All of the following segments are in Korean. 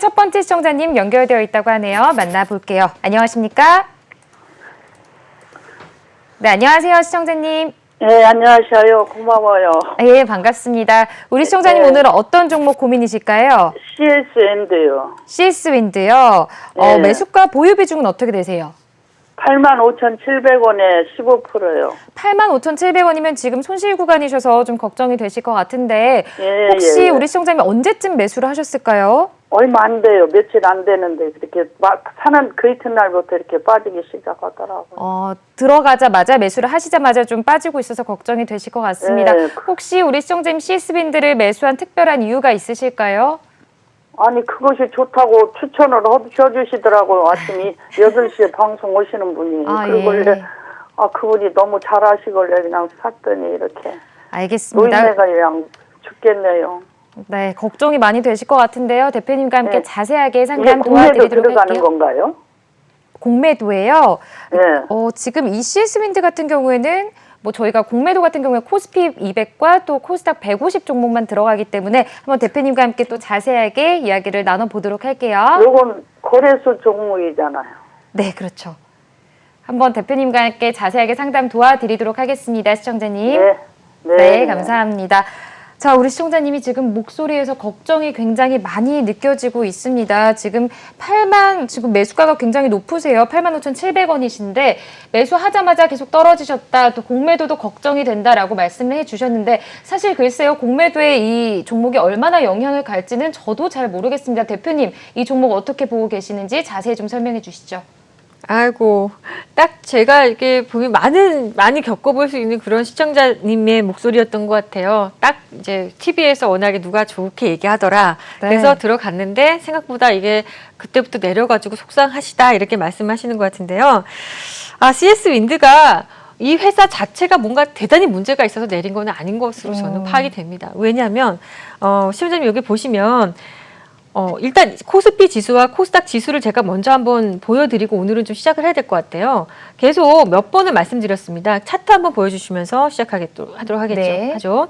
첫 번째 시청자님 연결되어 있다고 하네요. 만나볼게요. 안녕하십니까? 네, 안녕하세요, 시청자님. 네, 안녕하세요. 고마워요. 예, 반갑습니다. 우리 시청자님 네. 오늘은 어떤 종목 고민이실까요? CSND요. CS윈드요. 네. 매수가 보유 비중은 어떻게 되세요? 85,700원에 15%요. 85,700원이면 지금 손실 구간이셔서 좀 걱정이 되실 것 같은데 예, 혹시 예. 우리 시청자님 언제쯤 매수를 하셨을까요? 얼마 안 돼요. 며칠 안 되는데 그렇게 사는 그 이튿날부터 이렇게 빠지기 시작하더라고요. 들어가자마자 매수를 하시자마자 좀 빠지고 있어서 걱정이 되실 것 같습니다. 네. 혹시 우리 시청자님 CS윈드를 매수한 특별한 이유가 있으실까요? 아니 그것이 좋다고 추천을 해주시더라고요. 아침에 8시에 방송 오시는 분이. 그걸로 예. 그분이 너무 잘하시길래 그냥 샀더니 이렇게. 알겠습니다. 노인네가 그냥 죽겠네요. 네, 걱정이 많이 되실 것 같은데요. 대표님과 함께 네. 자세하게 이게 상담 국내도 도와드리도록 들어가는 할게요. 건가요? 공매도예요. 네. 지금 이 CS윈드 같은 경우에는 저희가 공매도 같은 경우에 코스피 200과 또 코스닥 150 종목만 들어가기 때문에 한번 대표님과 함께 또 자세하게 이야기를 나눠보도록 할게요. 요건 거래소 종목이잖아요. 네, 그렇죠. 한번 대표님과 함께 자세하게 상담 도와드리도록 하겠습니다, 시청자님. 네, 감사합니다. 자, 우리 시청자님이 지금 목소리에서 걱정이 굉장히 많이 느껴지고 있습니다. 지금 지금 매수가가 굉장히 높으세요. 85,700원이신데 매수하자마자 계속 떨어지셨다. 또 공매도도 걱정이 된다라고 말씀을 해주셨는데 사실 글쎄요. 공매도에 이 종목이 얼마나 영향을 갈지는 저도 잘 모르겠습니다. 대표님, 이 종목 어떻게 보고 계시는지 자세히 좀 설명해 주시죠. 아이고, 딱 제가 이렇게 보면 많이 겪어볼 수 있는 그런 시청자님의 목소리였던 것 같아요. 딱 이제 TV에서 워낙에 누가 좋게 얘기하더라. 네. 그래서 들어갔는데 생각보다 이게 그때부터 내려가지고 속상하시다 이렇게 말씀하시는 것 같은데요. CS윈드가 이 회사 자체가 뭔가 대단히 문제가 있어서 내린 건 아닌 것으로 저는 파악이 됩니다. 왜냐하면 시청자님 여기 보시면 일단 코스피 지수와 코스닥 지수를 제가 먼저 한번 보여드리고 오늘은 좀 시작을 해야 될 것 같아요. 계속 몇 번을 말씀드렸습니다. 차트 한번 보여주시면서 시작하도록 네. 하죠.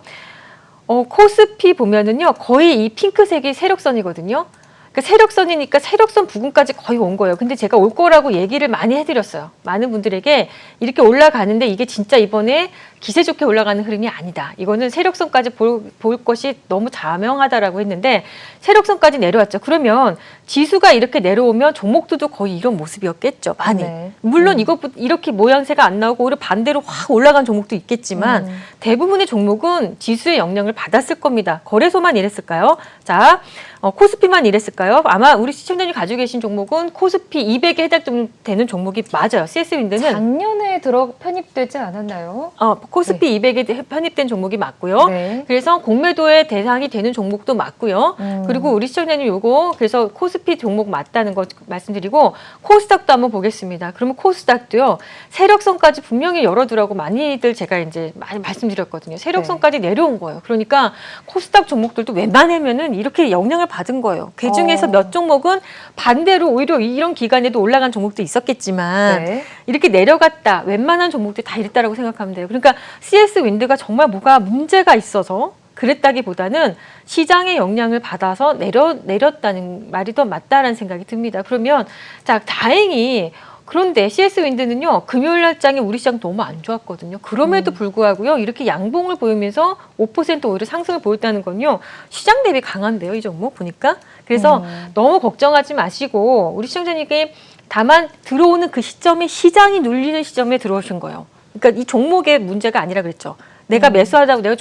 코스피 보면은요, 거의 이 핑크색이 세력선이거든요. 그러니까 세력선이니까 세력선 부근까지 거의 온 거예요. 근데 제가 올 거라고 얘기를 많이 해드렸어요. 많은 분들에게 이렇게 올라가는데 이게 진짜 이번에 기세 좋게 올라가는 흐름이 아니다. 이거는 세력선까지 볼 것이 너무 자명하다라고 했는데 세력선까지 내려왔죠. 그러면 지수가 이렇게 내려오면 종목들도 거의 이런 모습이었겠죠. 많이. 네. 물론 이렇게 모양새가 안 나오고 오히려 반대로 확 올라간 종목도 있겠지만 대부분의 종목은 지수의 영향을 받았을 겁니다. 거래소만 이랬을까요? 자, 코스피만 이랬을까요? 아마 우리 시청자님 가지고 계신 종목은 코스피 200에 해당되는 종목이 맞아요. CS윈드는 작년에 편입되지 않았나요? 코스피 200에 편입된 종목이 맞고요. 네. 그래서 공매도의 대상이 되는 종목도 맞고요. 그리고 우리 시청자님 요거 그래서 코스피 종목 맞다는 거 말씀드리고 코스닥도 한번 보겠습니다. 그러면 코스닥도요. 세력선까지 분명히 열어두라고 많이들 제가 이제 많이 말씀드렸거든요. 세력선까지 내려온 거예요. 그러니까 코스닥 종목들도 웬만하면은 이렇게 영향을 받은 거예요. 그 중에서 몇 종목은 반대로 오히려 이런 기간에도 올라간 종목도 있었겠지만 네. 이렇게 내려갔다. 웬만한 종목들이 다 이랬다라고 생각하면 돼요. 그러니까 CS윈드가 정말 뭐가 문제가 있어서 그랬다기보다는 시장의 영향을 받아서 내렸다는 말이 더 맞다라는 생각이 듭니다. 그러면 자, 다행히 그런데 CS윈드는요, 금요일 날장에 우리 시장 너무 안 좋았거든요. 그럼에도 불구하고요, 이렇게 양봉을 보이면서 5% 오히려 상승을 보였다는 건요, 시장 대비 강한데요, 이 종목 보니까. 그래서 너무 걱정하지 마시고, 우리 시청자님께 다만 들어오는 그 시점에 시장이 눌리는 시점에 들어오신 거예요. 그러니까 이 종목의 문제가 아니라 그랬죠. 내가 매수하다고 내가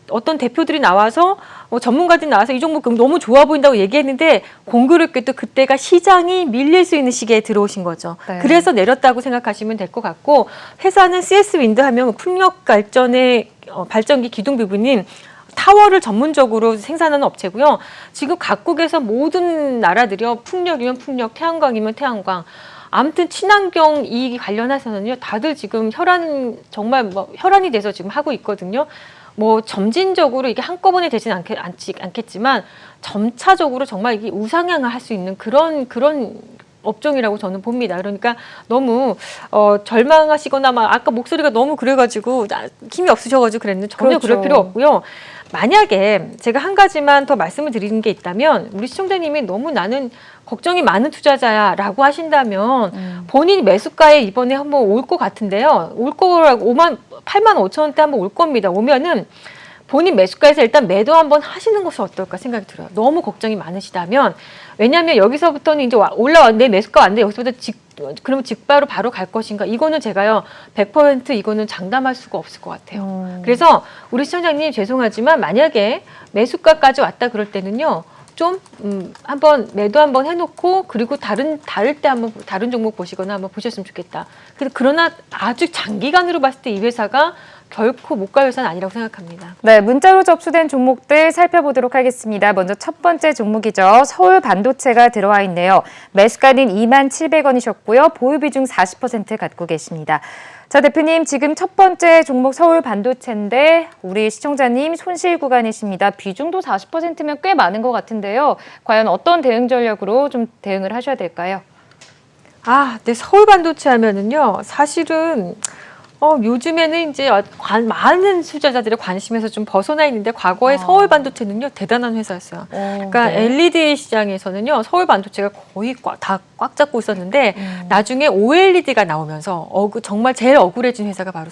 어떤 대표들이 나와서 전문가들이 나와서 이 종목 너무 좋아 보인다고 얘기했는데 공교롭게도 그때가 시장이 밀릴 수 있는 시기에 들어오신 거죠. 네. 그래서 내렸다고 생각하시면 될 것 같고 회사는 CS윈드 하면 풍력 발전의 발전기 기둥 부분인 타워를 전문적으로 생산하는 업체고요. 지금 각국에서 모든 나라들이요. 풍력이면 풍력, 태양광이면 태양광. 아무튼 친환경 이익 관련해서는요. 다들 지금 정말 혈안이 돼서 지금 하고 있거든요. 점진적으로 이게 한꺼번에 되진 않겠지만 점차적으로 정말 이게 우상향을 할 수 있는 그런 업종이라고 저는 봅니다. 그러니까 너무 절망하시거나 아까 목소리가 너무 그래가지고 힘이 없으셔가지고 그랬는데 전혀 그렇죠. 그럴 필요 없고요. 만약에 제가 한 가지만 더 말씀을 드리는 게 있다면 우리 시청자님이 너무 나는 걱정이 많은 투자자야라고 하신다면 본인이 매수가에 이번에 한번 올 것 같은데요. 올 거라고 8만 5천 원대 한번 올 겁니다. 오면은 본인 매수가에서 일단 매도 한번 하시는 것이 어떨까 생각이 들어요. 너무 걱정이 많으시다면 왜냐하면 여기서부터는 이제 올라왔는데 매수가 왔는데 여기서부터 그러면 직바로 바로 갈 것인가? 이거는 제가요 100% 이거는 장담할 수가 없을 것 같아요. 그래서 우리 시청자님 죄송하지만 만약에 매수가까지 왔다 그럴 때는요. 좀 한번 매도 한번 해놓고 그리고 다를 때 한번 다른 종목 보시거나 한번 보셨으면 좋겠다. 그러나 아주 장기간으로 봤을 때 이 회사가 결코 못 갈 회사는 아니라고 생각합니다. 네, 문자로 접수된 종목들 살펴보도록 하겠습니다. 먼저 첫 번째 종목이죠. 서울 반도체가 들어와 있네요. 매수가는 27,000원이셨고요. 보유 비중 40% 갖고 계십니다. 자, 대표님 지금 첫 번째 종목 서울 반도체인데 우리 시청자님 손실 구간이십니다. 비중도 40%면 꽤 많은 것 같은데요. 과연 어떤 대응 전략으로 좀 대응을 하셔야 될까요? 네, 서울 반도체 하면은요, 사실은 요즘에는 이제 많은 투자자들의 관심에서 좀 벗어나 있는데 과거에 서울 반도체는요 대단한 회사였어요. 그러니까 네. LED 시장에서는요 서울 반도체가 거의 다 꽉 잡고 있었는데 나중에 OLED가 나오면서 정말 제일 억울해진 회사가 바로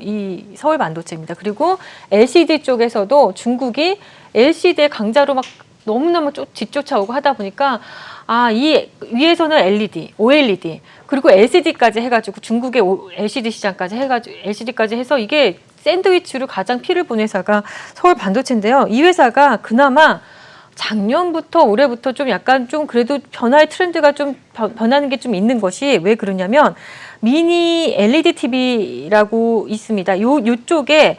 이 서울 반도체입니다. 그리고 LCD 쪽에서도 중국이 LCD의 강자로 막 너무너무 뒤쫓아오고 하다 보니까 이 위에서는 LED, OLED 그리고 LCD까지 해가지고 중국의 LCD 시장까지 해가지고 LCD까지 해서 이게 샌드위치로 가장 피를 본 회사가 서울 반도체인데요. 이 회사가 그나마 작년부터 올해부터 좀 약간 좀 그래도 변화의 트렌드가 좀 변하는 게 좀 있는 것이 왜 그러냐면 미니 LED TV라고 있습니다. 요쪽에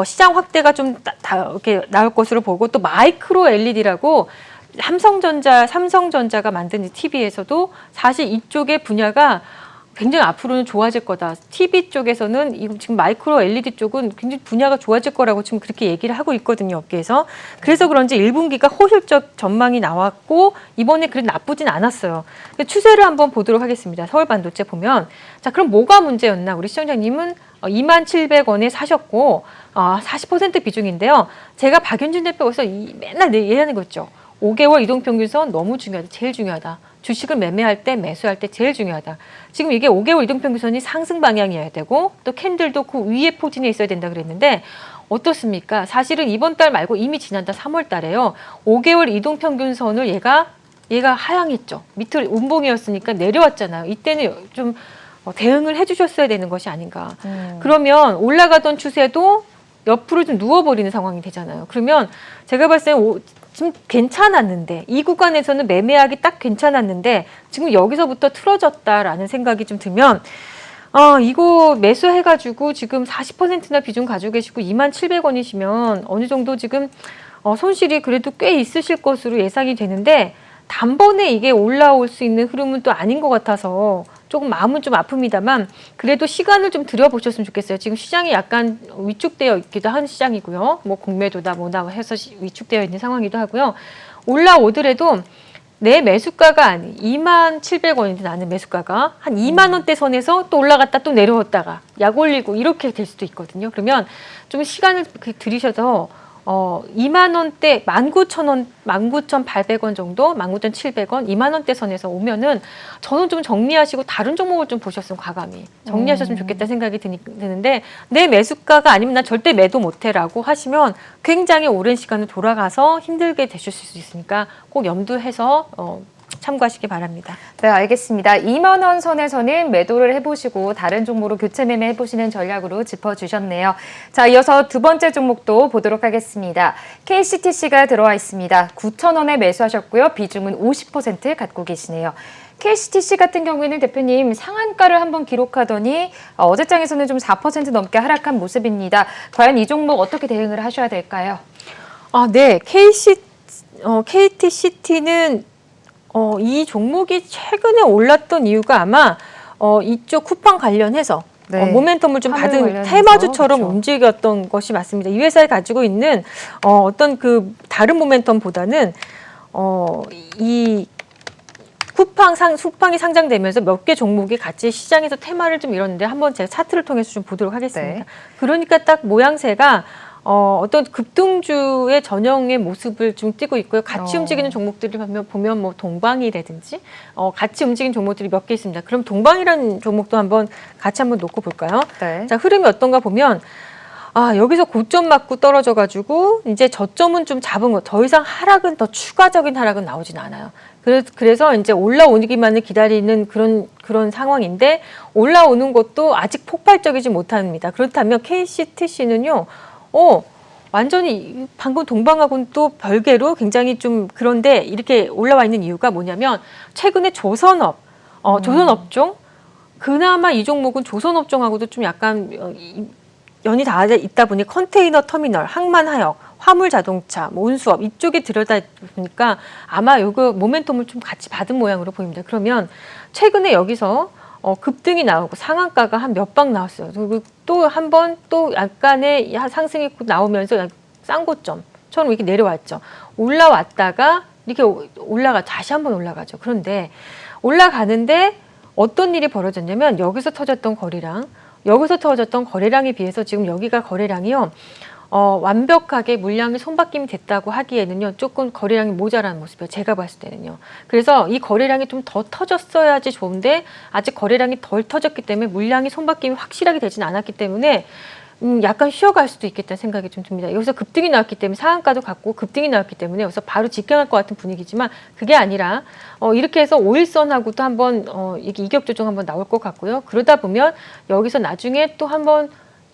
시장 확대가 좀 이렇게 나올 것으로 보고 또 마이크로 LED라고 삼성전자가 만든 이 TV에서도 사실 이쪽의 분야가 굉장히 앞으로는 좋아질 거다. TV 쪽에서는 지금 마이크로 LED 쪽은 굉장히 분야가 좋아질 거라고 지금 그렇게 얘기를 하고 있거든요, 업계에서. 그래서 그런지 1분기가 호실적 전망이 나왔고 이번에 그래도 나쁘진 않았어요. 추세를 한번 보도록 하겠습니다. 서울 반도체 보면 자, 그럼 뭐가 문제였나? 우리 시청자님은 27,000원에 사셨고 40% 비중인데요. 제가 박윤진 대표에서 맨날 얘기하는 거 있죠. 5개월 이동평균선 너무 중요하다. 제일 중요하다. 주식을 매매할 때, 매수할 때 제일 중요하다. 지금 이게 5개월 이동평균선이 상승 방향이어야 되고 또 캔들도 그 위에 포진에 있어야 된다 그랬는데 어떻습니까? 사실은 이번 달 말고 이미 지난달 3월 달에요. 5개월 이동평균선을 얘가 하향했죠. 밑을 운봉이었으니까 내려왔잖아요. 이때는 좀 대응을 해주셨어야 되는 것이 아닌가. 그러면 올라가던 추세도 옆으로 좀 누워버리는 상황이 되잖아요. 그러면 제가 봤을 때 좀 괜찮았는데 이 구간에서는 매매하기 딱 괜찮았는데 지금 여기서부터 틀어졌다라는 생각이 좀 들면 이거 매수해가지고 지금 40%나 비중 가지고 계시고 27,000원이시면 어느 정도 지금 손실이 그래도 꽤 있으실 것으로 예상이 되는데 단번에 이게 올라올 수 있는 흐름은 또 아닌 것 같아서 조금 마음은 좀 아픕니다만 그래도 시간을 좀 들여보셨으면 좋겠어요. 지금 시장이 약간 위축되어 있기도 한 시장이고요. 뭐 공매도다 뭐다 해서 위축되어 있는 상황이기도 하고요. 올라오더라도 내 매수가가 아닌 27,000원인데 나는 매수가가 한 2만 원대 선에서 또 올라갔다 또 내려왔다가 약 올리고 이렇게 될 수도 있거든요. 그러면 좀 시간을 들이셔서 2만 원대 19,000원, 19,800원 정도, 19,700원, 2만 원대 선에서 오면은 저는 좀 정리하시고 다른 종목을 좀 보셨으면 과감히 정리하셨으면 좋겠다 생각이 드는데 내 매수가가 아니면 난 절대 매도 못해라고 하시면 굉장히 오랜 시간을 돌아가서 힘들게 되실 수 있으니까 꼭 염두해서 참고하시기 바랍니다. 네, 알겠습니다. 2만 원 선에서는 매도를 해보시고 다른 종목으로 교체 매매 해보시는 전략으로 짚어주셨네요. 자, 이어서 두 번째 종목도 보도록 하겠습니다. KCTC가 들어와 있습니다. 9,000원에 매수하셨고요. 비중은 50% 갖고 계시네요. KCTC 같은 경우에는 대표님 상한가를 한번 기록하더니 어제장에서는 좀 4% 넘게 하락한 모습입니다. 과연 이 종목 어떻게 대응을 하셔야 될까요? 네. KTCT는 이 종목이 최근에 올랐던 이유가 아마 이쪽 쿠팡 관련해서 네. 모멘텀을 좀 화물 받은 관련해서, 테마주처럼 그렇죠. 움직였던 것이 맞습니다. 이 회사에 가지고 있는 어떤 그 다른 모멘텀보다는 이 쿠팡이 상장되면서 몇 개 종목이 같이 시장에서 테마를 좀 이뤘는데 한번 제가 차트를 통해서 좀 보도록 하겠습니다. 네. 그러니까 딱 모양새가 어떤 급등주의 전형의 모습을 좀 띠고 있고요. 같이 어. 움직이는 종목들을 보면 뭐 동방이라든지 같이 움직이는 종목들이 몇 개 있습니다. 그럼 동방이라는 종목도 같이 한번 놓고 볼까요? 네. 자, 흐름이 어떤가 보면 여기서 고점 맞고 떨어져가지고 이제 저점은 좀 잡은 거, 더 이상 하락은 더 추가적인 하락은 나오진 않아요. 그래서 이제 올라오기만을 기다리는 그런 상황인데 올라오는 것도 아직 폭발적이지 못합니다. 그렇다면 KCTC는요, 완전히 방금 동방하고는 또 별개로 굉장히 좀 그런데 이렇게 올라와 있는 이유가 뭐냐면 최근에 조선업, 조선업종, 그나마 이 종목은 조선업종하고도 좀 약간 연이 닿아 있다 보니 컨테이너 터미널, 항만하역, 화물자동차, 뭐 운수업 이쪽에 들여다 보니까 아마 요거 모멘텀을 좀 같이 받은 모양으로 보입니다. 그러면 최근에 여기서 급등이 나오고 상한가가 한 몇 방 나왔어요. 그리고 또 한 번 또 약간의 상승이 나오면서 싼 고점처럼 이렇게 내려왔죠. 올라왔다가 이렇게 다시 한번 올라가죠. 그런데 올라가는데 어떤 일이 벌어졌냐면 여기서 터졌던 거래량에 비해서 지금 여기가 거래량이요. 완벽하게 물량이 손바뀜이 됐다고 하기에는요, 조금 거래량이 모자란 모습이에요. 제가 봤을 때는요. 그래서 이 거래량이 좀 더 터졌어야지 좋은데 아직 거래량이 덜 터졌기 때문에 물량이 손바뀜이 확실하게 되진 않았기 때문에 약간 쉬어갈 수도 있겠다는 생각이 좀 듭니다. 여기서 급등이 나왔기 때문에 상한가도 갔고 급등이 나왔기 때문에 여기서 바로 직경할 것 같은 분위기지만 그게 아니라 이렇게 해서 5일선하고도 한번 이게 이격 조정 한번 나올 것 같고요. 그러다 보면 여기서 나중에 또 한번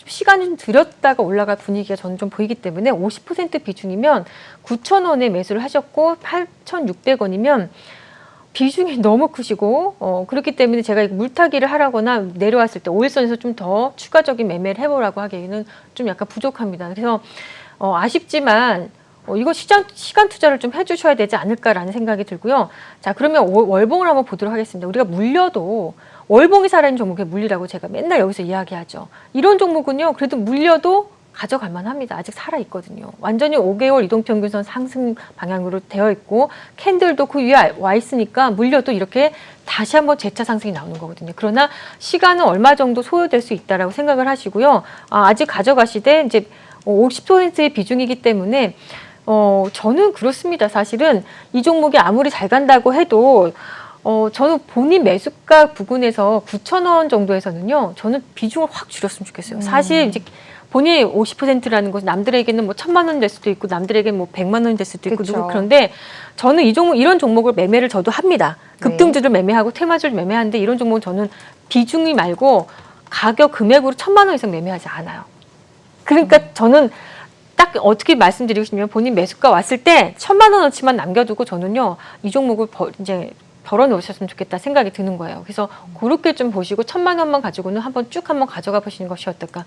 시간이 좀 들였다가 올라갈 분위기가 저는 좀 보이기 때문에 50% 비중이면 9,000원에 매수를 하셨고 8,600원이면 비중이 너무 크시고 그렇기 때문에 제가 물타기를 하라거나 내려왔을 때 5일선에서 좀 더 추가적인 매매를 해보라고 하기에는 좀 약간 부족합니다. 그래서 아쉽지만 이거 시간 투자를 좀 해주셔야 되지 않을까라는 생각이 들고요. 자, 그러면 월봉을 한번 보도록 하겠습니다. 우리가 물려도 월봉이 살아있는 종목에 물리라고 제가 맨날 여기서 이야기하죠. 이런 종목은요, 그래도 물려도 가져갈 만합니다. 아직 살아있거든요. 완전히 5개월 이동평균선 상승 방향으로 되어 있고 캔들도 그 위에 와 있으니까 물려도 이렇게 다시 한번 재차 상승이 나오는 거거든요. 그러나 시간은 얼마 정도 소요될 수 있다라고 생각을 하시고요. 아직 가져가시되 이제 50%의 비중이기 때문에 저는 그렇습니다. 사실은 이 종목이 아무리 잘 간다고 해도 저는 본인 매수가 부근에서 9,000원 정도에서는요, 저는 비중을 확 줄였으면 좋겠어요. 사실 이제 본인이 50%라는 것은 남들에게는 뭐 1,000만 원 될 수도 있고 남들에게는 뭐 100만 원이 될 수도 있고 그쵸. 그런데 저는 이런 종목을 매매를 저도 합니다. 급등주를 매매하고 테마주를 매매하는데 이런 종목은 저는 비중이 말고 가격 금액으로 1,000만 원 이상 매매하지 않아요. 그러니까 저는 딱 어떻게 말씀드리고 싶냐면 본인 매수가 왔을 때 1,000만 원어치만 남겨두고 저는요, 이 종목을 이제 덜어놓으셨으면 좋겠다 생각이 드는 거예요. 그래서 그렇게 좀 보시고 1,000만 원만 가지고는 쭉 한번 가져가 보시는 것이 어떨까,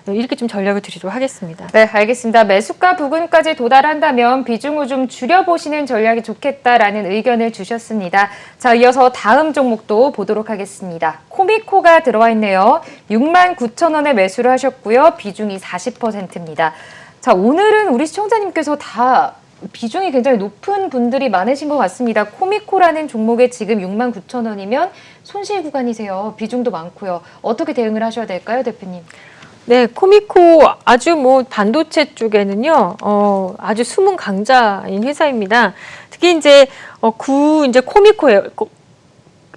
이렇게 좀 전략을 드리도록 하겠습니다. 네, 알겠습니다. 매수가 부근까지 도달한다면 비중을 좀 줄여보시는 전략이 좋겠다라는 의견을 주셨습니다. 자, 이어서 다음 종목도 보도록 하겠습니다. 코미코가 들어와 있네요. 69,000원에 매수를 하셨고요. 비중이 40%입니다. 자, 오늘은 우리 시청자님께서 다 비중이 굉장히 높은 분들이 많으신 것 같습니다. 코미코라는 종목에 지금 69,000원이면 손실 구간이세요. 비중도 많고요. 어떻게 대응을 하셔야 될까요, 대표님? 네, 코미코 아주 반도체 쪽에는요, 아주 숨은 강자인 회사입니다. 특히 이제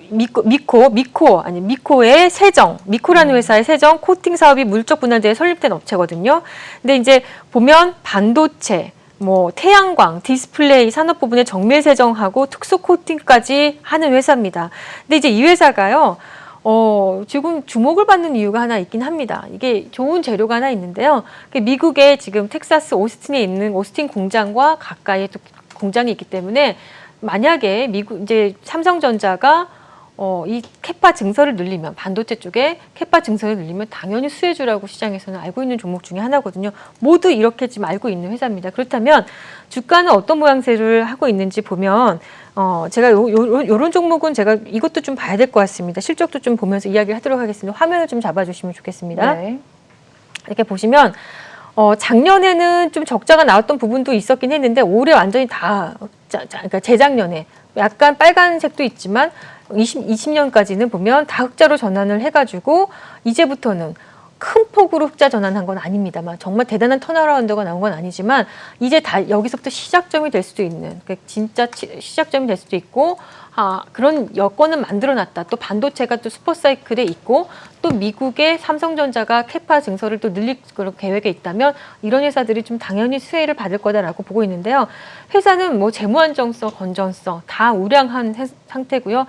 미코의 세정, 미코라는 회사의 세정 코팅 사업이 물적 분할대에 설립된 업체거든요. 근데 이제 보면 반도체, 태양광, 디스플레이 산업 부분의 정밀 세정하고 특수 코팅까지 하는 회사입니다. 근데 이제 이 회사가요, 지금 주목을 받는 이유가 하나 있긴 합니다. 이게 좋은 재료가 하나 있는데요. 미국의 지금 텍사스 오스틴에 있는 오스틴 공장과 가까이에 또 공장이 있기 때문에 만약에 이제 삼성전자가 이 캐파 증설을 늘리면, 반도체 쪽에 캐파 증설을 늘리면 당연히 수혜주라고 시장에서는 알고 있는 종목 중에 하나거든요. 모두 이렇게 지금 알고 있는 회사입니다. 그렇다면 주가는 어떤 모양새를 하고 있는지 보면 제가 요런 종목은 제가 이것도 좀 봐야 될 것 같습니다. 실적도 좀 보면서 이야기를 하도록 하겠습니다. 화면을 좀 잡아주시면 좋겠습니다. 네. 이렇게 보시면 작년에는 좀 적자가 나왔던 부분도 있었긴 했는데 올해 완전히 그러니까 재작년에 약간 빨간색도 있지만 20년까지는 보면 다 흑자로 전환을 해가지고 이제부터는 큰 폭으로 흑자 전환한 건 아닙니다만 정말 대단한 턴어라운드가 나온 건 아니지만 이제 다 여기서부터 시작점이 될 수도 있는 진짜 시작점이 될 수도 있고 그런 여건은 만들어놨다. 또 반도체가 또 슈퍼사이클에 있고 또 미국의 삼성전자가 캐파 증설을 또 늘릴 그런 계획에 있다면 이런 회사들이 좀 당연히 수혜를 받을 거다라고 보고 있는데요. 회사는 뭐 재무 안정성, 건전성 다 우량한 상태고요.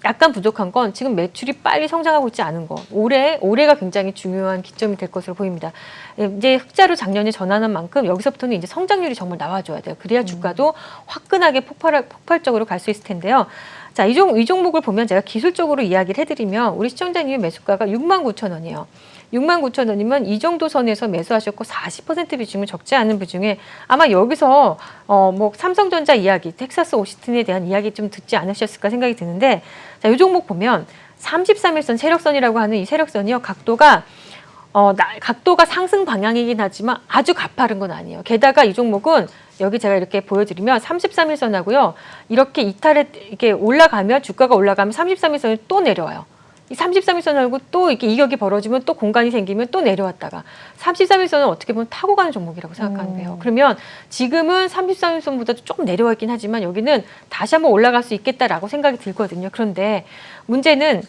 약간 부족한 건 지금 매출이 빨리 성장하고 있지 않은 것. 올해가 굉장히 중요한 기점이 될 것으로 보입니다. 이제 흑자로 작년에 전환한 만큼 여기서부터는 이제 성장률이 정말 나와줘야 돼요. 그래야 주가도 화끈하게 폭발적으로 갈 수 있을 텐데요. 자, 이 종목을 보면 제가 기술적으로 이야기를 해드리면 우리 시청자님의 매수가가 69,000원이에요. 69,000원이면 이 정도 선에서 매수하셨고 40% 비중은 적지 않은 비중에 아마 여기서 뭐 삼성전자 이야기, 텍사스 오스틴에 대한 이야기 좀 듣지 않으셨을까 생각이 드는데 자, 이 종목 보면 33일선 세력선이라고 하는 이 세력선이요. 각도가 상승 방향이긴 하지만 아주 가파른 건 아니에요. 게다가 이 종목은 여기 제가 이렇게 보여드리면 33일선하고요. 이렇게 이렇게 올라가면 주가가 올라가면 33일선이 또 내려와요. 이 33일선 알고 또 이렇게 이격이 벌어지면 또 공간이 생기면 또 내려왔다가 33일선은 어떻게 보면 타고 가는 종목이라고 생각하면 돼요. 그러면 지금은 33일선보다 조금 내려와 있긴 하지만 여기는 다시 한번 올라갈 수 있겠다라고 생각이 들거든요. 그런데 문제는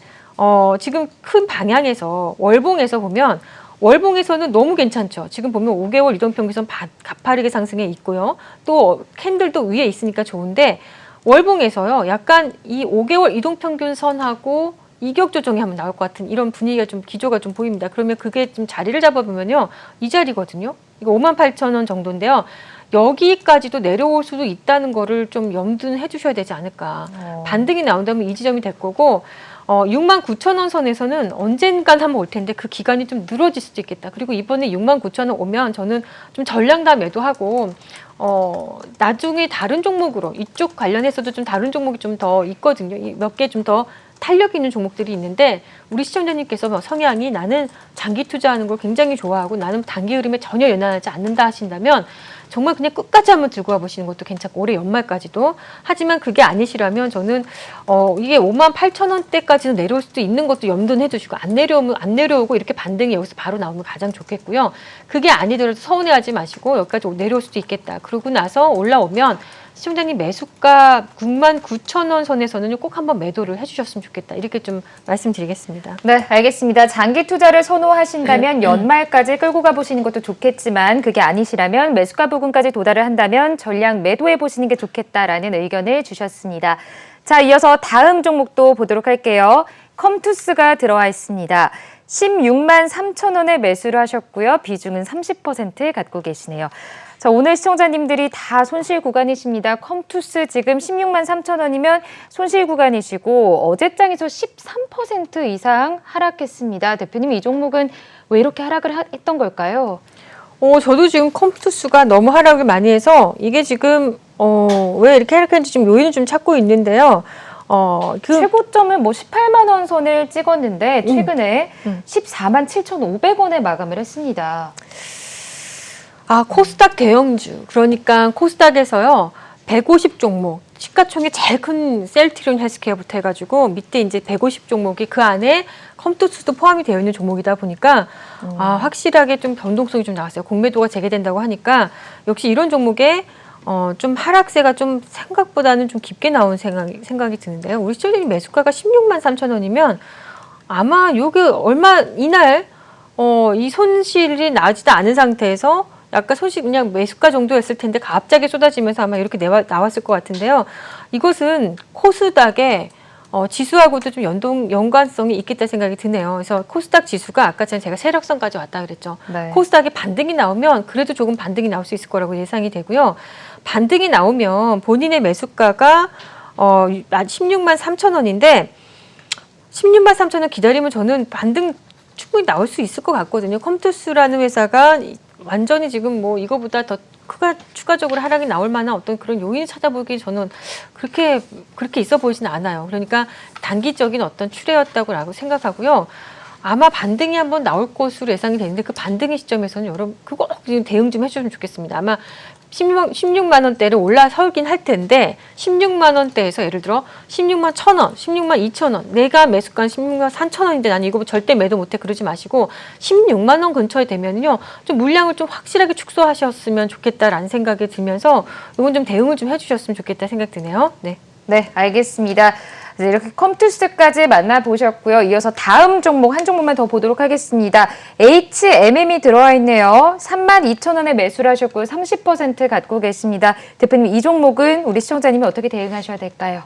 지금 큰 방향에서 월봉에서 보면 월봉에서는 너무 괜찮죠. 지금 보면 5개월 이동평균선 가파르게 상승해 있고요. 또 캔들도 위에 있으니까 좋은데 월봉에서요. 약간 이 5개월 이동평균선하고 이격 조정이 한번 나올 것 같은 이런 분위기가 좀 기조가 좀 보입니다. 그러면 그게 좀 자리를 잡아보면요. 이 자리거든요. 이거 58,000원 정도인데요. 여기까지도 내려올 수도 있다는 거를 좀 염두해 주셔야 되지 않을까. 반등이 나온다면 이 지점이 될 거고 69,000원 선에서는 언젠간 한번 올 텐데 그 기간이 좀 늘어질 수도 있겠다. 그리고 이번에 69,000원 오면 저는 좀 전량다 매도하고 나중에 다른 종목으로 이쪽 관련해서도 좀 다른 종목이 좀 더 있거든요. 몇 개 좀 더 탄력 있는 종목들이 있는데 우리 시청자님께서 성향이 나는 장기 투자하는 걸 굉장히 좋아하고 나는 단기 흐름에 전혀 연연하지 않는다 하신다면 정말 그냥 끝까지 한번 들고 와보시는 것도 괜찮고 올해 연말까지도. 하지만 그게 아니시라면 저는 이게 58,000원대까지는 내려올 수도 있는 것도 염두는 해두시고 안 내려오고 이렇게 반등이 여기서 바로 나오면 가장 좋겠고요. 그게 아니더라도 서운해하지 마시고 여기까지 내려올 수도 있겠다. 그러고 나서 올라오면 시청자님 매수가 69,000원 선에서는 꼭 한번 매도를 해주셨으면 좋겠다. 이렇게 좀 말씀드리겠습니다. 네, 알겠습니다. 장기 투자를 선호하신다면 연말까지 끌고 가보시는 것도 좋겠지만 그게 아니시라면 매수가 부근까지 도달을 한다면 전량 매도해 보시는 게 좋겠다라는 의견을 주셨습니다. 자, 이어서 다음 종목도 보도록 할게요. 컴투스가 들어와 있습니다. 16만 3천원에 매수를 하셨고요. 비중은 30% 갖고 계시네요. 자, 오늘 시청자님들이 다 손실 구간이십니다. 컴투스 지금 16만 3천원이면 손실 구간이시고 어제장에서 13% 이상 하락했습니다. 대표님, 이 종목은 왜 이렇게 하락을 했던 걸까요? 저도 지금 컴투스가 너무 하락을 많이 해서 이게 지금 왜 이렇게 하락했는지 좀 요인을 좀 찾고 있는데요. 최고점을 뭐 18만 원 선을 찍었는데 최근에 14만 7,500원에 마감을 했습니다. 코스닥 대형주. 그러니까 코스닥에서요. 150 종목. 시가총액 제일 큰 셀트리온 헬스케어부터 해가지고 밑에 이제 150 종목이 그 안에 컴투스도 포함이 되어 있는 종목이다 보니까 확실하게 좀 변동성이 좀 나왔어요. 공매도가 재개된다고 하니까 역시 이런 종목에 좀 하락세가 좀 생각보다는 좀 깊게 나온 생각이 드는데요. 우리 시청자님 매수가가 16만 3천원이면 아마 요게 이날 이 손실이 나지도 않은 상태에서 약간 손실 그냥 매수가 정도였을 텐데 갑자기 쏟아지면서 아마 이렇게 나왔을 것 같은데요. 이것은 코스닥의 지수하고도 좀 연관성이 있겠다 생각이 드네요. 그래서 코스닥 지수가 아까 전에 제가 세력선까지 왔다 그랬죠. 네. 코스닥이 반등이 나오면 그래도 조금 반등이 나올 수 있을 거라고 예상이 되고요. 반등이 나오면 본인의 매수가가 16만 3천원인데 16만 3천원 기다리면 저는 반등 충분히 나올 수 있을 것 같거든요. 컴투스라는 회사가 완전히 지금 뭐 이거보다 더 추가적으로 하락이 나올 만한 어떤 그런 요인을 찾아보기 저는 그렇게 있어 보이지는 않아요. 그러니까 단기적인 어떤 추세였다고 생각하고요. 아마 반등이 한번 나올 것으로 예상이 되는데 그 반등의 시점에서는 여러분 그거 꼭 대응 좀 해주시면 좋겠습니다. 아마 16만 원대를 올라서긴 할 텐데 16만 원대에서 예를 들어 16만 1,000원, 16만 2,000원 내가 매수가는 16만 3,000원인데 나는 이거 절대 매도 못해 그러지 마시고 16만 원 근처에 되면요 좀 물량을 좀 확실하게 축소하셨으면 좋겠다라는 생각이 들면서 이건 좀 대응을 좀 해주셨으면 좋겠다 생각 드네요. 네. 네, 알겠습니다. 이렇게 컴투스까지 만나보셨고요. 이어서 다음 종목 한 종목만 더 보도록 하겠습니다. HMM이 들어와 있네요. 32,000원에 매수를 하셨고요. 30% 갖고 계십니다. 대표님, 이 종목은 우리 시청자님이 어떻게 대응하셔야 될까요?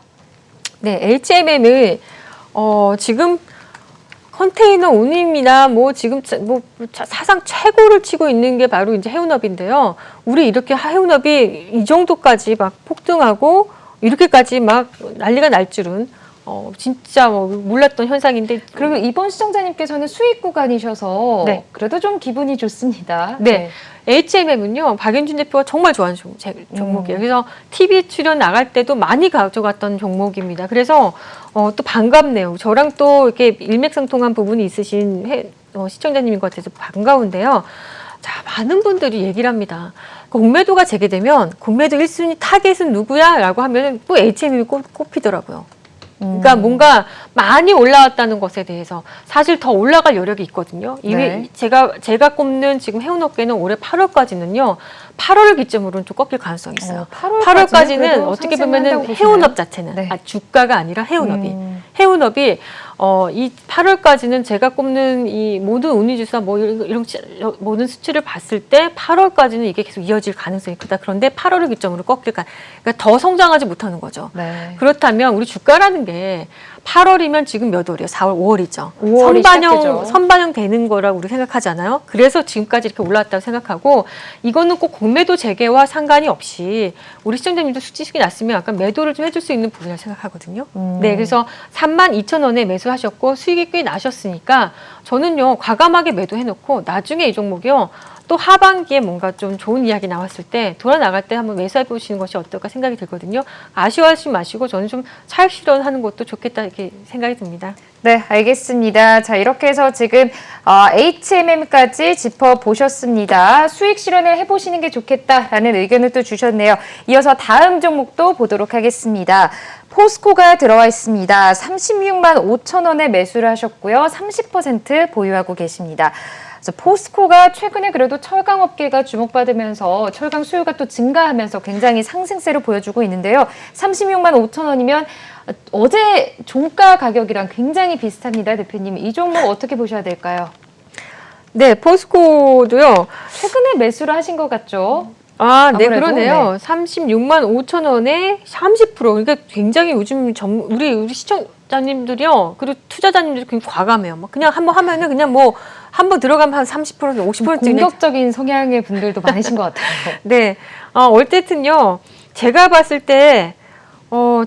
네, HMM은 지금 컨테이너 운임이나 뭐 지금 뭐 사상 최고를 치고 있는 게 바로 이제 해운업인데요. 우리 이렇게 해운업이 이 정도까지 막 폭등하고 이렇게까지 막 난리가 날 줄은 진짜 뭐 몰랐던 현상인데. 그리고 이번 시청자님께서는 수익 구간이셔서 네. 그래도 좀 기분이 좋습니다. 네. HMM은요, 박윤준 대표가 정말 좋아하는 종목이에요. 그래서 TV 출연 나갈 때도 많이 가져갔던 종목입니다. 그래서 또 반갑네요. 저랑 또 이렇게 일맥상통한 부분이 있으신 시청자님인 것 같아서 반가운데요. 자, 많은 분들이 얘기를 합니다. 공매도가 재개되면 공매도 1순위 타겟은 누구야? 라고 하면 또 HMM이 꼽히더라고요. 그러니까 뭔가 많이 올라왔다는 것에 대해서 사실 더 올라갈 여력이 있거든요. 이미 네. 제가 꼽는 지금 해운업계는 올해 8월까지는요. 8월을 기점으로는 좀 꺾일 가능성이 있어요. 8월까지는 어떻게 보면은 해운업 자체는 네. 주가가 아니라 해운업이 이 8월까지는 제가 꼽는 이 모든 운이주사 뭐 이런 모든 수치를 봤을 때 8월까지는 이게 계속 이어질 가능성이 크다. 그런데 8월을 기점으로 꺾일까? 그러니까 더 성장하지 못하는 거죠. 네. 그렇다면 우리 주가라는 게 8월이면 지금 몇 월이에요? 4월, 5월이죠. 5월이 선반영 되는 거라고 우리 생각하잖아요. 그래서 지금까지 이렇게 올라왔다고 생각하고 이거는 꼭 공매도 재개와 상관이 없이 우리 시청자님도 수치식이 났으면 약간 매도를 좀 해줄 수 있는 부분이라고 생각하거든요. 네, 그래서 32,000원에 매수하셨고 수익이 꽤 나셨으니까 저는요 과감하게 매도해놓고 나중에 이 종목이요. 또 하반기에 뭔가 좀 좋은 이야기 나왔을 때 돌아 나갈 때 한번 매수해 보시는 것이 어떨까 생각이 들거든요. 아쉬워하지 마시고 저는 좀 차익 실현하는 것도 좋겠다 이렇게 생각이 듭니다. 네, 알겠습니다. 자, 이렇게 해서 지금 HMM까지 짚어보셨습니다. 수익 실현을 해보시는 게 좋겠다라는 의견을 또 주셨네요. 이어서 다음 종목도 보도록 하겠습니다. 포스코가 들어와 있습니다. 36만 5천 원에 매수를 하셨고요. 30% 보유하고 계십니다. 그래서 포스코가 최근에 그래도 철강업계가 주목받으면서 철강 수요가 또 증가하면서 굉장히 상승세를 보여주고 있는데요. 36만 5천 원이면 어제 종가 가격이랑 굉장히 비슷합니다. 대표님, 이 종목 어떻게 보셔야 될까요? 네, 포스코도요. 최근에 매수를 하신 것 같죠? 아, 네, 아무래도, 그러네요. 36만 5천 원에 30%. 그러니까 굉장히 요즘 우리 시청자님들이요. 그리고 투자자님들이 굉장히 과감해요. 막 그냥 한번 하면은 그냥 뭐 한번 들어가면 한 30%, 50% 공격적인 성향의 분들도 많으신 것 같아요. 네. 어쨌든요. 제가 봤을 때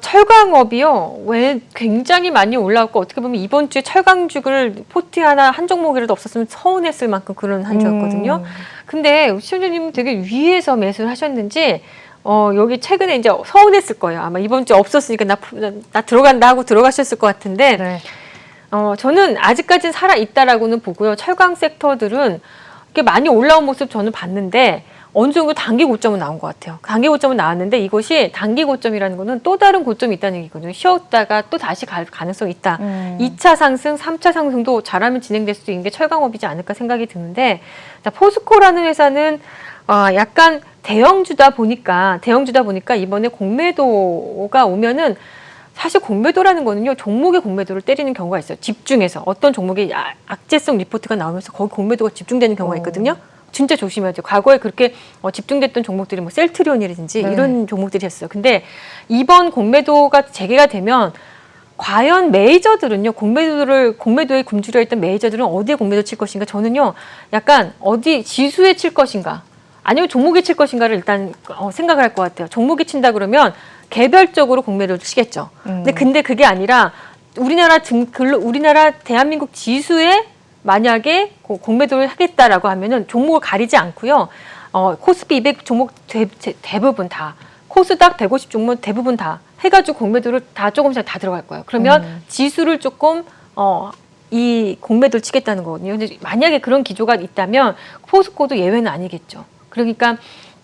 철강업이요. 왜 굉장히 많이 올라왔고 어떻게 보면 이번 주에 철강주를 포트 하나 한 종목이라도 없었으면 서운했을 만큼 그런 한 주였거든요. 근데 시청자님은 되게 위에서 매수를 하셨는지 여기 최근에 이제 서운했을 거예요. 아마 이번 주에 없었으니까 나 들어간다 하고 들어가셨을 것 같은데 네. 저는 아직까지는 살아있다라고는 보고요. 철강 섹터들은 이렇게 많이 올라온 모습 저는 봤는데 어느 정도 단기 고점은 나온 것 같아요. 단기 고점은 나왔는데 이것이 단기 고점이라는 거는 또 다른 고점이 있다는 얘기거든요. 쉬었다가 또 다시 갈 가능성이 있다. 2차 상승, 3차 상승도 잘하면 진행될 수도 있는 게 철강업이지 않을까 생각이 드는데 포스코라는 회사는 약간 대형주다 보니까 이번에 공매도가 오면은 사실 공매도라는 거는요, 종목의 공매도를 때리는 경우가 있어요. 집중해서. 어떤 종목의 악재성 리포트가 나오면서 거기 공매도가 집중되는 경우가 있거든요. 진짜 조심해야 돼요. 과거에 그렇게 집중됐던 종목들이 뭐 셀트리온이라든지 네. 이런 종목들이 했어요. 근데 이번 공매도가 재개가 되면 과연 메이저들은요, 공매도에 굶주려 있던 메이저들은 어디에 공매도 칠 것인가? 저는요, 약간 어디 지수에 칠 것인가? 아니면 종목에 칠 것인가를 일단 생각을 할 것 같아요. 종목에 친다 그러면 개별적으로 공매도를 치겠죠. 근데 그게 아니라 우리나라 대한민국 지수에 만약에 공매도를 하겠다라고 하면은 종목을 가리지 않고요. 코스피 200 종목 대부분 다, 코스닥 150 종목 대부분 다 해가지고 공매도를 다 조금씩 다 들어갈 거예요. 그러면 지수를 조금 이 공매도를 치겠다는 거거든요. 근데 만약에 그런 기조가 있다면 포스코도 예외는 아니겠죠. 그러니까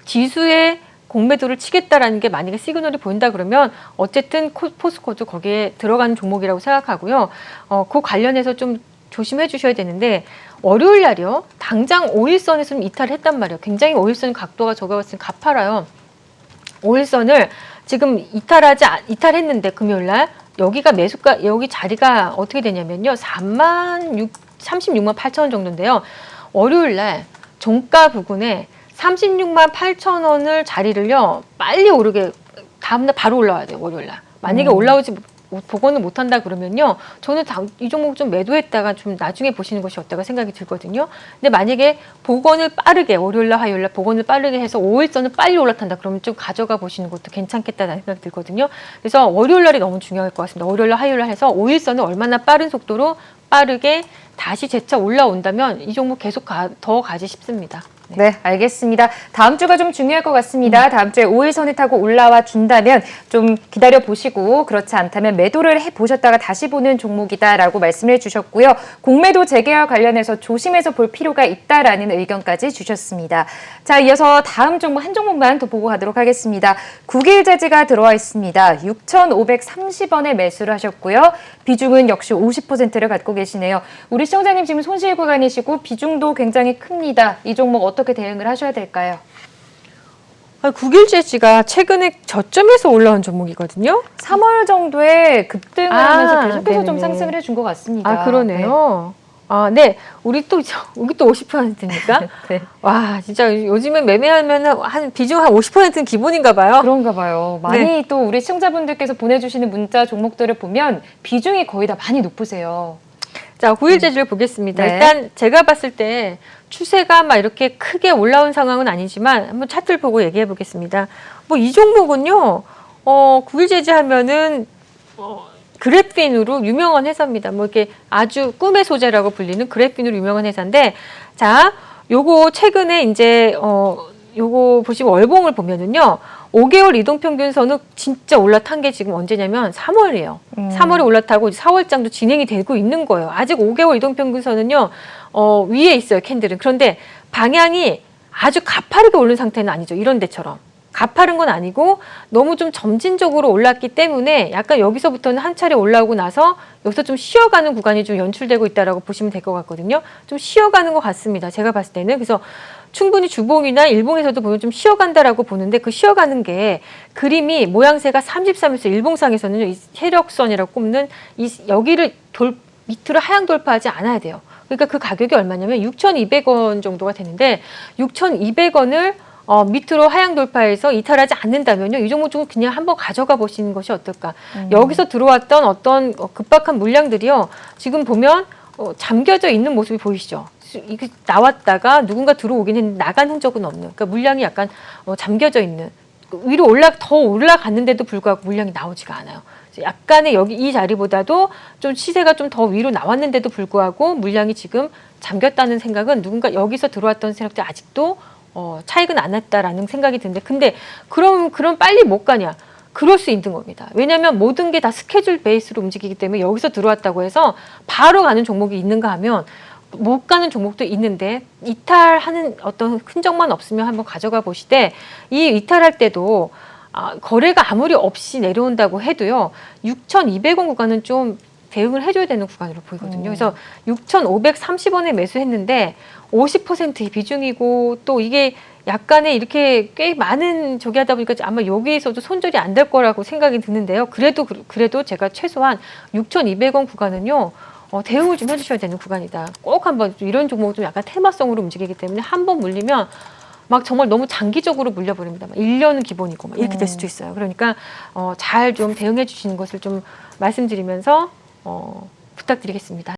지수의 공매도를 치겠다라는 게 만약에 시그널이 보인다 그러면 어쨌든 포스코도 거기에 들어가는 종목이라고 생각하고요. 그 관련해서 좀 조심해 주셔야 되는데 월요일 날이요. 당장 5일선에서 좀 이탈을 했단 말이에요. 굉장히 5일선 각도가 제가 봤을 때 가파라요. 5일선을 지금 이탈했는데 금요일 날 여기가 매수가 여기 자리가 어떻게 되냐면요. 36만 8천 원 정도인데요. 월요일 날 종가 부근에 36만 8천 원을 자리를요. 빨리 오르게 다음날 바로 올라와야 돼요. 월요일 날. 만약에 올라오지 복원을 못한다 그러면요. 저는 이 종목 좀 매도했다가 좀 나중에 보시는 것이 어떨까 생각이 들거든요. 근데 만약에 복원을 빠르게 월요일날 화요일날 복원을 빠르게 해서 5일선을 빨리 올라탄다 그러면 좀 가져가 보시는 것도 괜찮겠다는 생각이 들거든요. 그래서 월요일날이 너무 중요할 것 같습니다. 월요일날 화요일날 해서 5일선을 얼마나 빠른 속도로 빠르게 다시 재차 올라온다면 이 종목 계속 더 가지 싶습니다. 네, 알겠습니다. 다음 주가 좀 중요할 것 같습니다. 다음 주에 5일선을 타고 올라와 준다면 좀 기다려 보시고 그렇지 않다면 매도를 해보셨다가 다시 보는 종목이다라고 말씀을 주셨고요. 공매도 재개와 관련해서 조심해서 볼 필요가 있다라는 의견까지 주셨습니다. 자, 이어서 다음 종목 한 종목만 더 보고 가도록 하겠습니다. 국일재지가 들어와 있습니다. 6,530원에 매수를 하셨고요. 비중은 역시 50%를 갖고 계시네요. 우리 시청자님 지금 손실 구간이시고 비중도 굉장히 큽니다. 이 종목 어떻게 대응을 하셔야 될까요? 국일재지가 최근에 저점에서 올라온 종목이거든요. 3월 정도에 급등을 하면서 계속해서 좀 네네네. 상승을 해준 것 같습니다. 아, 그러네요. 네. 우리 또 50%니까? 네. 와, 진짜 요즘에 매매하면 한 비중 한 50%는 기본인가 봐요. 그런가 봐요. 많이 또 우리 시청자분들께서 보내주시는 문자 종목들을 보면 비중이 거의 다 많이 높으세요. 자, 국일재지를 보겠습니다. 네. 일단 제가 봤을 때 추세가 막 이렇게 크게 올라온 상황은 아니지만 한번 차트를 보고 얘기해 보겠습니다. 뭐 이 종목은요, 국일재지 하면은 그래핀으로 유명한 회사입니다. 뭐 이렇게 아주 꿈의 소재라고 불리는 그래핀으로 유명한 회사인데, 자, 요거 최근에 이제 요거 보시면 월봉을 보면은요, 5개월 이동평균선은 진짜 올라탄 게 지금 언제냐면 3월이에요. 3월에 올라타고 4월장도 진행이 되고 있는 거예요. 아직 5개월 이동평균선은요, 위에 있어요, 캔들은. 그런데 방향이 아주 가파르게 오른 상태는 아니죠. 이런 데처럼. 가파른 건 아니고 너무 좀 점진적으로 올랐기 때문에 약간 여기서부터는 한 차례 올라오고 나서 여기서 좀 쉬어가는 구간이 좀 연출되고 있다라고 보시면 될 것 같거든요. 좀 쉬어가는 것 같습니다. 제가 봤을 때는. 그래서 충분히 주봉이나 일봉에서도 보면 좀 쉬어간다라고 보는데 그 쉬어가는 게 그림이 모양새가 33에서 일봉상에서는 이 세력선이라고 꼽는 여기를 밑으로 하향 돌파하지 않아야 돼요. 그러니까 그 가격이 얼마냐면 6,200원 정도가 되는데 6,200원을 밑으로 하향 돌파해서 이탈하지 않는다면요. 이 종목 좀 그냥 한번 가져가 보시는 것이 어떨까. 여기서 들어왔던 어떤 급박한 물량들이요. 지금 보면 잠겨져 있는 모습이 보이시죠. 이게 나왔다가 누군가 들어오긴 했는데 나간 흔적은 없는. 그러니까 물량이 약간 잠겨져 있는. 위로 더 올라갔는데도 불구하고 물량이 나오지가 않아요. 약간의 여기 이 자리보다도 좀 시세가 좀 더 위로 나왔는데도 불구하고 물량이 지금 잠겼다는 생각은 누군가 여기서 들어왔던 세력들 아직도 차익은 안 났다라는 생각이 드는데 근데 그럼 빨리 못 가냐? 그럴 수 있는 겁니다. 왜냐하면 모든 게 다 스케줄 베이스로 움직이기 때문에 여기서 들어왔다고 해서 바로 가는 종목이 있는가 하면 못 가는 종목도 있는데 이탈하는 어떤 흔적만 없으면 한번 가져가 보시되 이 이탈할 때도 거래가 아무리 없이 내려온다고 해도요. 6,200원 구간은 좀 대응을 해줘야 되는 구간으로 보이거든요. 그래서 6,530원에 매수했는데 50%의 비중이고 또 이게 약간의 이렇게 꽤 많은 저기 하다 보니까 아마 여기에서도 손절이 안 될 거라고 생각이 드는데요. 그래도 제가 최소한 6,200원 구간은요. 대응을 좀 해주셔야 되는 구간이다. 꼭 한번 이런 종목은 좀 약간 테마성으로 움직이기 때문에 한번 물리면 막 정말 너무 장기적으로 물려버립니다. 1년은 기본이고 막 이렇게 될 수도 있어요. 그러니까 잘 좀 대응해 주시는 것을 좀 말씀드리면서 부탁드리겠습니다.